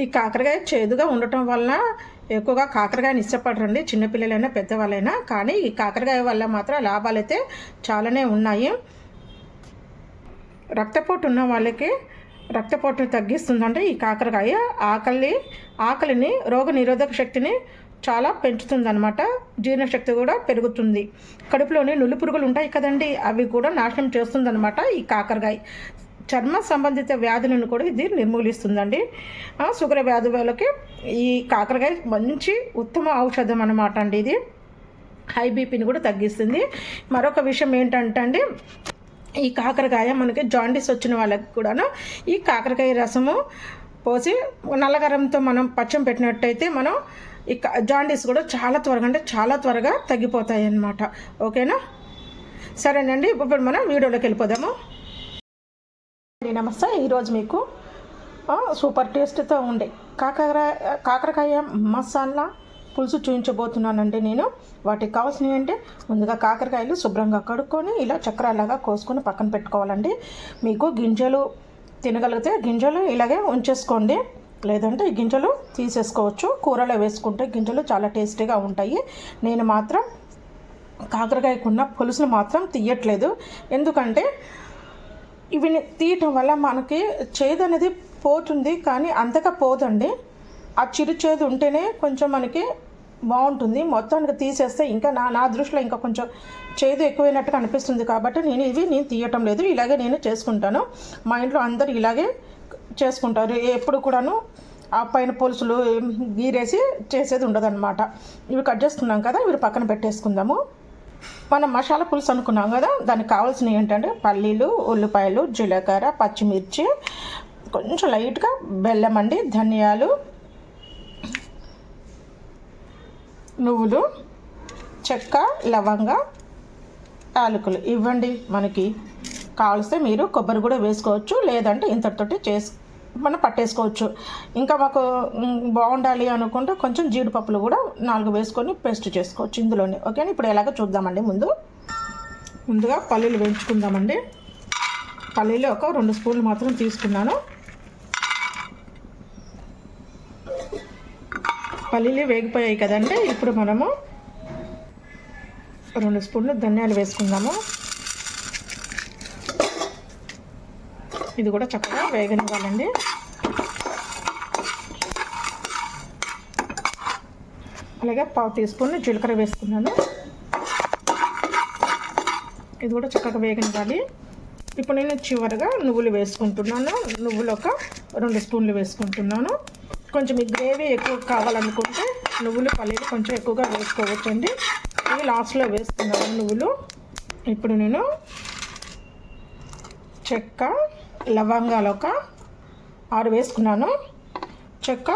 ఈ కాకరకాయ చేదుగా ఉండటం వల్ల ఎక్కువగా కాకరకాయని ఇష్టపడరండి, చిన్నపిల్లలైనా పెద్దవాళ్ళైనా. కానీ ఈ కాకరకాయ వల్ల మాత్రం లాభాలైతే చాలానే ఉన్నాయి. రక్తపోటు ఉన్న వాళ్ళకి రక్తపోటుని తగ్గిస్తుందంటే ఈ కాకరకాయ ఆకలిని రోగ నిరోధక శక్తిని చాలా పెంచుతుందన్నమాట. జీర్ణశక్తి కూడా పెరుగుతుంది. కడుపులోని నులి పురుగులు ఉంటాయి కదండి, అవి కూడా నాశనం చేస్తుందన్నమాట ఈ కాకరకాయ. చర్మ సంబంధిత వ్యాధులను కూడా ఇది నిర్మూలిస్తుందండి. షుగర్ వ్యాధి వాళ్ళకి ఈ కాకరకాయ మంచి ఉత్తమ ఔషధం అన్నమాట అండి. ఇది హై బీపీని కూడా తగ్గిస్తుంది. మరొక విషయం ఏంటంటే అండి, ఈ కాకరకాయ మనకి జాండీస్ వచ్చిన వాళ్ళకి కూడాను ఈ కాకరకాయ రసము పోసి నల్లగరంతో మనం పచ్చం పెట్టినట్టయితే మనం ఈ జాండీస్ కూడా చాలా త్వరగా తగ్గిపోతాయి అన్నమాట. ఓకేనా? సరేనండి, ఇప్పుడు మనం వీడియోలోకి వెళ్ళిపోదాము. నమస్తే. ఈరోజు మీకు సూపర్ టేస్ట్తో ఉండే కాకరకాయ మసాలా పులుసు చూపించబోతున్నానండి నేను. వాటికి కావాల్సినవి అంటే ముందుగా కాకరకాయలు శుభ్రంగా కడుక్కొని ఇలా చక్రాలాగా కోసుకొని పక్కన పెట్టుకోవాలండి. మీకు గింజలు తినగలిగితే గింజలు ఇలాగే ఉంచేసుకోండి, లేదంటే ఈ గింజలు తీసేసుకోవచ్చు. కూరలో వేసుకుంటే గింజలు చాలా టేస్టీగా ఉంటాయి. నేను మాత్రం కాకరకాయకున్న పులుసును మాత్రం తీయట్లేదు, ఎందుకంటే ఇవి తీయటం వల్ల మనకి చేదు అనేది పోతుంది, కానీ అంతగా పోదండి. ఆ చిరు చేదు ఉంటేనే కొంచెం మనకి బాగుంటుంది. మొత్తానికి తీసేస్తే ఇంకా నా దృష్టిలో ఇంకా కొంచెం చేదు ఎక్కువైనట్టుగా అనిపిస్తుంది. కాబట్టి నేను తీయటం లేదు, ఇలాగే నేను చేసుకుంటాను. మా ఇంట్లో అందరూ ఇలాగే చేసుకుంటారు. ఎప్పుడు కూడాను ఆ పైన పులుసులు గీరేసి చేసేది ఉండదన్నమాట. ఇవి కట్ చేసుకున్నాం కదా, ఇవి పక్కన పెట్టేసుకుందాము. మనం మసాలా పులుసు అనుకున్నాం కదా, దానికి కావాల్సినవి ఏంటంటే పల్లీలు, ఉల్లిపాయలు, జీలకర్ర, పచ్చిమిర్చి, కొంచెం లైట్గా బెల్లం అండి, ధనియాలు, నువ్వులు, చెక్క, లవంగ, యాలకులు ఇవ్వండి. మనకి కావలిస్తే మీరు కొబ్బరి కూడా వేసుకోవచ్చు, లేదంటే ఇంతటితోటి మనం పట్టేసుకోవచ్చు. ఇంకా మాకు బాగుండాలి అనుకుంటే కొంచెం జీడిపప్పులు కూడా 4 వేసుకొని పేస్ట్ చేసుకోవచ్చు ఇందులోనే. ఓకేనా? ఇప్పుడు ఎలాగో చూద్దామండి. ముందుగా పల్లీలు వేయించుకుందామండి. పల్లీలు ఒక 2 స్పూన్లు మాత్రం తీసుకున్నాను. పల్లీలు వేగిపోయాయి కదండి, ఇప్పుడు మనము 2 స్పూన్లు ధనియాలు వేసుకుందాము. ఇది కూడా చక్కగా వేగనివ్వాలండి. అలాగే 1/2 టీ స్పూన్ జీలకర్ర వేసుకున్నాను. ఇది కూడా చక్కగా వేగనివ్వాలి. ఇప్పుడు నేను చివరిగా నువ్వులు వేసుకుంటున్నాను. నువ్వులు ఒక 2 స్పూన్లు వేసుకుంటున్నాను. కొంచెం ఈ గ్రేవీ ఎక్కువ కావాలనుకుంటే నువ్వులు పల్లీలు కొంచెం ఎక్కువగా వేసుకోవచ్చండి. ఇవి లాస్ట్లో వేస్తున్నాను నువ్వులు. ఇప్పుడు నేను చెక్క, లవంగాలు ఒక 6 వేసుకున్నాను. చెక్క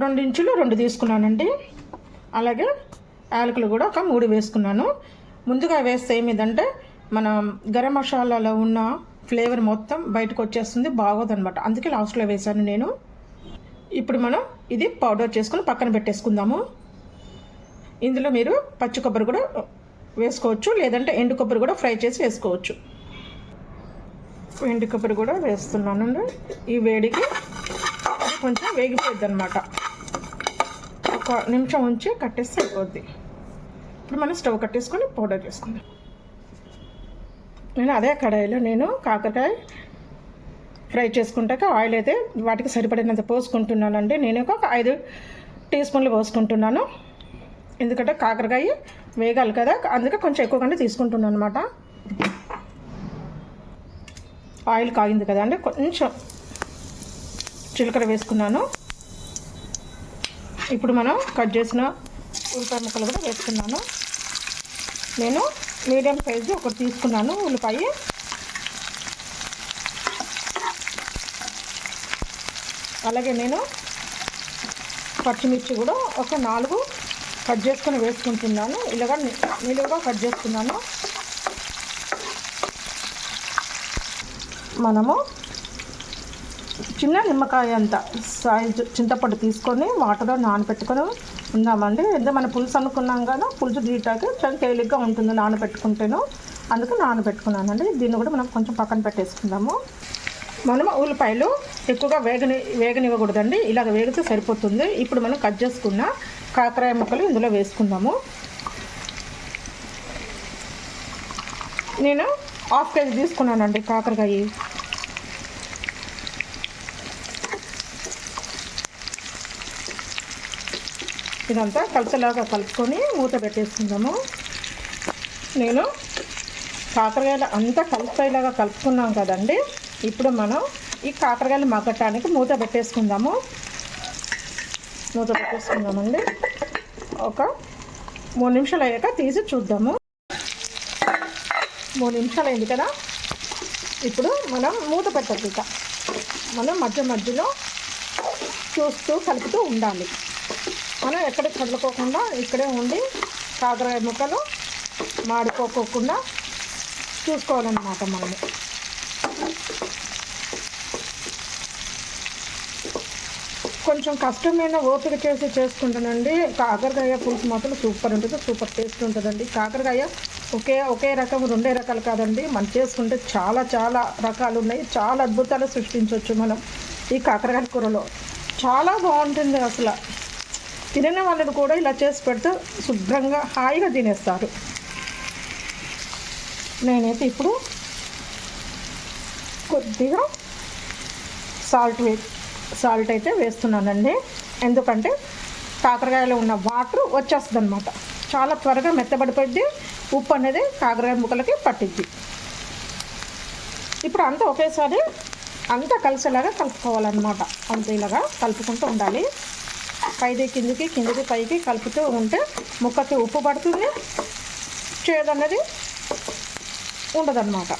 2 ఇంచులు 2 తీసుకున్నానండి. అలాగే యాలకులు కూడా ఒక 3 వేసుకున్నాను. ముందుగా వేస్తే ఏమిటంటే మన గరం మసాలాలో ఉన్న ఫ్లేవర్ మొత్తం బయటకు వచ్చేస్తుంది, బాగోదన్నమాట. అందుకే లాస్ట్లో వేసాను నేను. ఇప్పుడు మనం ఇది పౌడర్ చేసుకుని పక్కన పెట్టేసుకుందాము. ఇందులో మీరు పచ్చి కొబ్బరి కూడా వేసుకోవచ్చు, లేదంటే ఎండు కొబ్బరి కూడా ఫ్రై చేసి వేసుకోవచ్చు. ఎండు కొబ్బరి కూడా వేస్తున్నానండి. ఈ వేడికి కొంచెం వేగిపోద్ది అన్నమాట. 1 నిమిషం ఉంచి కట్టేస్తే అయిపోద్ది. ఇప్పుడు మనం స్టవ్ కట్టేసుకొని పౌడర్ చేసుకుందాం. నేను అదే కడాయిలో నేను కాకరకాయ ఫ్రై చేసుకుంటాక ఆయిల్ అయితే వాటికి సరిపడినంత పోసుకుంటున్నానండి. నేను ఒక 5 టీ స్పూన్లు పోసుకుంటున్నాను, ఎందుకంటే కాకరకాయ వేగాలి కదా, అందుకే కొంచెం ఎక్కువగానే తీసుకుంటున్నాను అనమాట. ఆయిల్ కాగింది కదండి, కొంచెం జీలకర్ర వేసుకున్నాను. ఇప్పుడు మనం కట్ చేసిన ఉల్లిపాయ ముక్కలు కూడా వేసుకున్నాను. నేను మీడియం సైజు ఒకటి తీసుకున్నాను ఉల్లిపాయ. అలాగే నేను పచ్చిమిర్చి కూడా ఒక 4 కట్ చేసుకొని వేసుకుంటున్నాను. ఇలాగా నిలువుగా కట్ చేసుకున్నాను. మనము చిన్న నిమ్మకాయ అంత సైజు చింతపండు తీసుకొని వాటర్లో నానబెట్టుకొని ఉందామండి. ఎందుకంటే మన పులుసు అనుకున్నాం కదా, పులుసు తీయటానికి చాలా తేలిగ్గా ఉంటుంది నానబెట్టుకుంటేను, అందుకు నానబెట్టుకున్నానండి. దీన్ని కూడా మనం కొంచెం పక్కన పెట్టేసుకుందాము. మనం ఉల్లిపాయలు ఎక్కువగా వేగనివ్వకూడదండి, ఇలాగ వేగితే సరిపోతుంది. ఇప్పుడు మనం కట్ చేసుకున్న కాకరాయ ముక్కలు ఇందులో వేసుకుందాము. నేను 1/2 kg తీసుకున్నానండి కాకరకాయ. ఇదంతా కలిసేలాగా కలుపుకొని మూత పెట్టేసుకుందాము. నేను కాకరకాయలు అంతా కలిసేలాగా కలుపుకున్నాం కదండి. ఇప్పుడు మనం ఈ కాకరకాయలు మగ్గటానికి మూత పెట్టేసుకుందాము. మూత పెట్టేసుకుందామండి. ఒక 3 నిమిషాలు అయ్యాక తీసి చూద్దాము. 3 నిమిషాలు అయింది కదా. ఇప్పుడు మనం మూత పెట్టద్దు, ఇక మనం మధ్యలో చూస్తూ కలుపుతూ ఉండాలి. మనం ఎక్కడ కదులుకోకుండా ఇక్కడే ఉండి కాకరకాయ ముక్కలు మాడిపోకోకుండా చూసుకోవాలన్నమాట. మనము కొంచెం కష్టమైన ఓపిక చేసి చేసుకుంటానండి. కాకరకాయ పులుసు మాత్రం సూపర్ ఉంటుంది, సూపర్ టేస్ట్ ఉంటుందండి. కాకరకాయ ఒకే రకం 2 రకాలు కాదండి, మనం చేసుకుంటే చాలా రకాలు ఉన్నాయి. చాలా అద్భుతాలు సృష్టించవచ్చు మనం ఈ కాకరకాయ కూరలో. చాలా బాగుంటుంది అసలు. తినే వాళ్ళని కూడా ఇలా చేసి పెడితే శుభ్రంగా హాయిగా తినేస్తారు. నేనైతే ఇప్పుడు కొద్దిగా సాల్ట్ అయితే వేస్తున్నానండి. ఎందుకంటే కాకరకాయలో ఉన్న వాటర్ వచ్చేస్తుంది అనమాట. చాలా త్వరగా మెత్తబడిపోద్ది. ఉప్పు అనేది కాకరకాయ ముక్కలకి పట్టిద్ది. ఇప్పుడు అంతా ఒకేసారి అంతా కలిసేలాగా కలుపుకోవాలన్నమాట. అంత ఇలాగా కలుపుకుంటూ ఉండాలి. పైది కిందికి పైకి కలుపుతూ ఉంటే ముక్కకి ఉప్పు పడుతుంది, చేదన్నది ఉండదన్నమాట.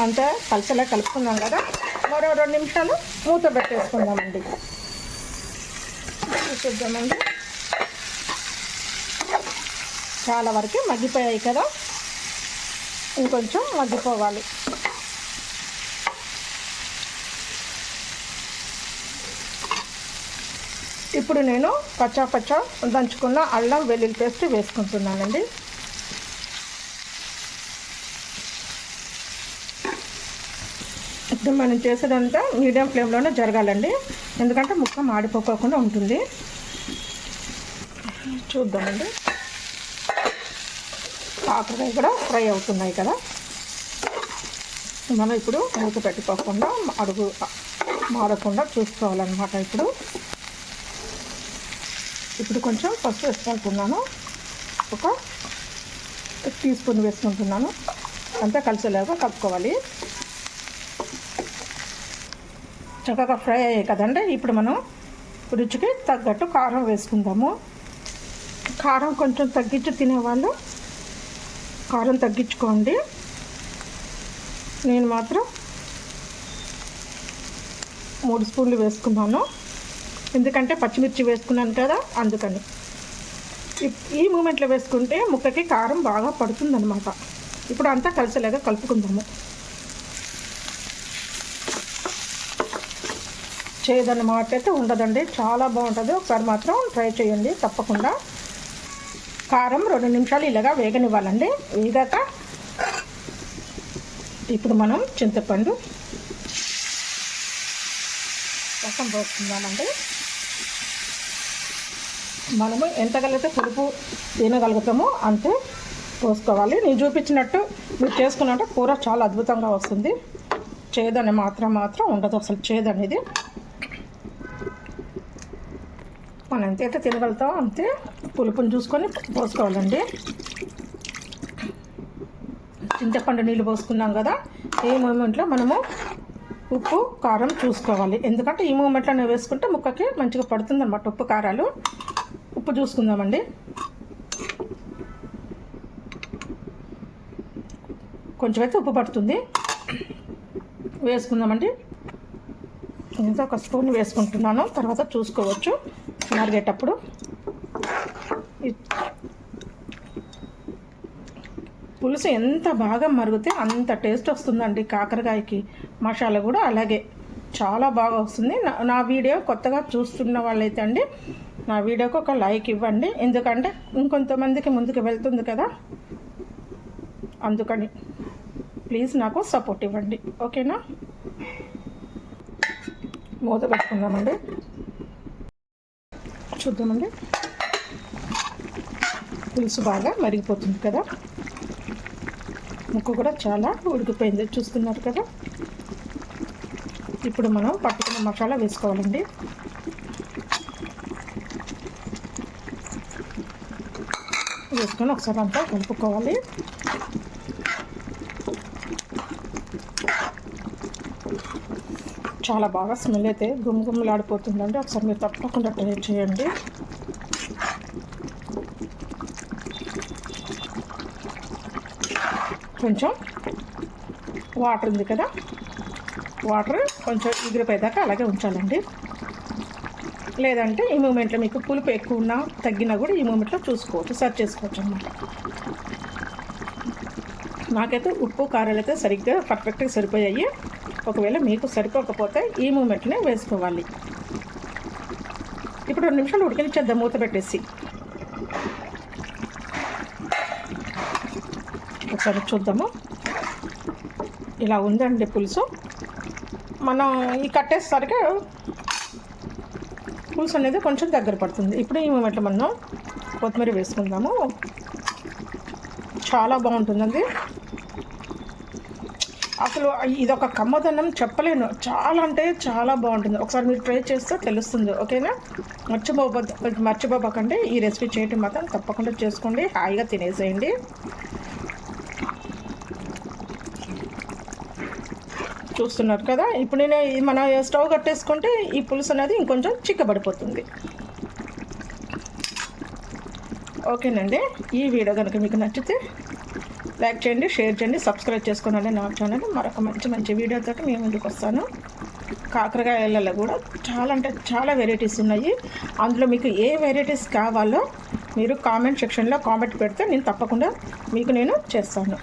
అంతా కలిసేలా కలుపుకుందాం కదా. మరో 2 నిమిషాలు మూత పెట్టేసుకుందామండి. చూద్దామండి. చాలా వరకు మగ్గిపోయాయి కదా, ఇంకొంచెం మగ్గిపోవాలి. ఇప్పుడు నేను పచ్చా దంచుకున్న అల్లం వెల్లుల్లి పేస్ట్ వేసుకుంటున్నానండి. ఇప్పుడు మనం చేసేదంతా మీడియం ఫ్లేమ్లోనే జరగాలండి, ఎందుకంటే ముక్క మాడిపోకుండా ఉంటుంది. చూద్దామండి. కాకరకాయ కూడా ఫ్రై అవుతున్నాయి కదా. మనం ఇప్పుడు మూత పెట్టుకోకుండా అడుగు మాడకుండా చూసుకోవాలన్నమాట. ఇప్పుడు కొంచెం పసుపు వేసుకుంటున్నాను. ఒక టీ స్పూన్ వేసుకుంటున్నాను. అంతా కలిసేలాగా కలుపుకోవాలి. చక్కగా ఫ్రై అయ్యాయి కదండి. ఇప్పుడు మనం రుచికి తగ్గట్టు కారం వేసుకుందాము. కారం కొంచెం తగ్గించి తినేవాళ్ళు కారం తగ్గించుకోండి. నేను మాత్రం 3 స్పూన్లు వేసుకున్నాను, ఎందుకంటే పచ్చిమిర్చి వేసుకున్నాను కదా, అందుకని. ఈ మూమెంట్లో వేసుకుంటే ముక్కకి కారం బాగా పడుతుందన్నమాట. ఇప్పుడు అంతా కలిసేలాగా కలుపుకుందాము. చేదన్న మాట అయితే ఉండదండి, చాలా బాగుంటుంది. ఒకసారి మాత్రం ట్రై చేయండి తప్పకుండా. కారం 2 నిమిషాలు ఇలాగా వేగనివ్వాలండి. వేగాక ఇప్పుడు మనం చింతపండు రసం పోసుకుందామండి. మనము ఎంతగలిగితే పులుపు తినగలుగుతామో అంతే పోసుకోవాలి. నేను చూపించినట్టు మీరు చేసుకున్నట్టు కూర చాలా అద్భుతంగా వస్తుంది. చేదని మాత్రం ఉండదు అసలు. చేదనేది మనం ఎంతైతే తినగలుగుతామో అంతే పులుపుని చూసుకొని పోసుకోవాలండి. చింతపండు నీళ్ళు పోసుకున్నాం కదా, ఈ మూమెంట్లో మనము ఉప్పు కారం చూసుకోవాలి. ఎందుకంటే ఈ మూమెంట్లో వేసుకుంటే ముక్కకి మంచిగా పడుతుంది అన్నమాట ఉప్పు కారాలు. ఉప్పు చూసుకుందామండి. కొంచెం అయితే ఉప్పు పడుతుంది, వేసుకుందామండి. ఇంకా 1 స్పూన్ వేసుకుంటున్నాను, తర్వాత చూసుకోవచ్చు మరిగేటప్పుడు. పులుసు ఎంత బాగా మరిగితే అంత టేస్ట్ వస్తుందండి కాకరకాయకి. మసాలా కూడా అలాగే చాలా బాగా వస్తుంది. నా వీడియో కొత్తగా చూస్తున్న వాళ్ళైతే అండి నా వీడియోకి ఒక లైక్ ఇవ్వండి, ఎందుకంటే ఇంకొంతమందికి ముందుకు వెళ్తుంది కదా, అందుకని ప్లీజ్ నాకు సపోర్ట్ ఇవ్వండి. ఓకేనా? మూత పెట్టుకుందామండి. చూద్దామండి. పులుసు బాగా మరిగిపోతుంది కదా, ముక్క కూడా చాలా ఉడికిపోయింది చూస్తున్నారు కదా. ఇప్పుడు మనం పట్టుకున్న మసాలా వేసుకోవాలండి. వేసుకొని ఒకసారి అంతా కలుపుకోవాలి. చాలా బాగా స్మెల్ అయితే గుమ్గుమ్మలాడిపోతుందండి. ఒకసారి మీరు తప్పకుండా ట్రై చేయండి. కొంచెం వాటర్ ఉంది కదా, వాటర్ కొంచెం ఎగిరిపోయేదాకా అలాగే ఉంచాలండి. లేదంటే ఈ మూమెంట్లో మీకు పులుపు ఎక్కువ ఉన్నా తగ్గినా కూడా ఈ మూమెంట్లో చూసుకోవచ్చు, సర్చ్ చేసుకోవచ్చు అన్నమాట. నాకైతే ఉప్పు కారాలు అయితే సరిగ్గా పర్ఫెక్ట్గా సరిపోయాయి. ఒకవేళ మీకు సరిపోకపోతే ఈ మూమెంట్నే వేసుకోవాలి. ఇప్పుడు 2 నిమిషాలు ఉడికించేద్దాం మూత పెట్టేసి. ఒకసారి చూద్దాము. ఇలా ఉందండి పులుసు. మనం ఈ కట్టేసరికి పులుసు అనేది కొంచెం దగ్గర పడుతుంది. ఇప్పుడు ఈ మూమెంట్లో మనం కొత్తిమీర వేసుకుందాము. చాలా బాగుంటుందండి. అసలు ఇదొక కమ్మదనం చెప్పలేను, చాలా అంటే చాలా బాగుంటుంది. ఒకసారి మీరు ట్రై చేస్తే తెలుస్తుంది. ఓకేనా? మర్చిపోకండి. ఈ రెసిపీ చేయటం మాత్రం తప్పకుండా చేసుకోండి. హాయిగా తినేసేయండి. చూస్తున్నారు కదా. ఇప్పుడు నేను మన స్టవ్ కట్టేసుకుంటే ఈ పులుసు అనేది ఇంకొంచెం చిక్కబడిపోతుంది. ఓకేనండి. ఈ వీడియో కనుక మీకు నచ్చితే లైక్ చేయండి, షేర్ చేయండి, సబ్స్క్రైబ్ చేసుకోనండి నా ఛానల్. మరొక మంచి వీడియోతో మేము ముందుకు వస్తాను. కాకరకాయలలో కూడా చాలా అంటే చాలా వెరైటీస్ ఉన్నాయి. అందులో మీకు ఏ వెరైటీస్ కావాలో మీరు కామెంట్ సెక్షన్లో కామెంట్ పెడితే నేను తప్పకుండా మీకు చేస్తాను.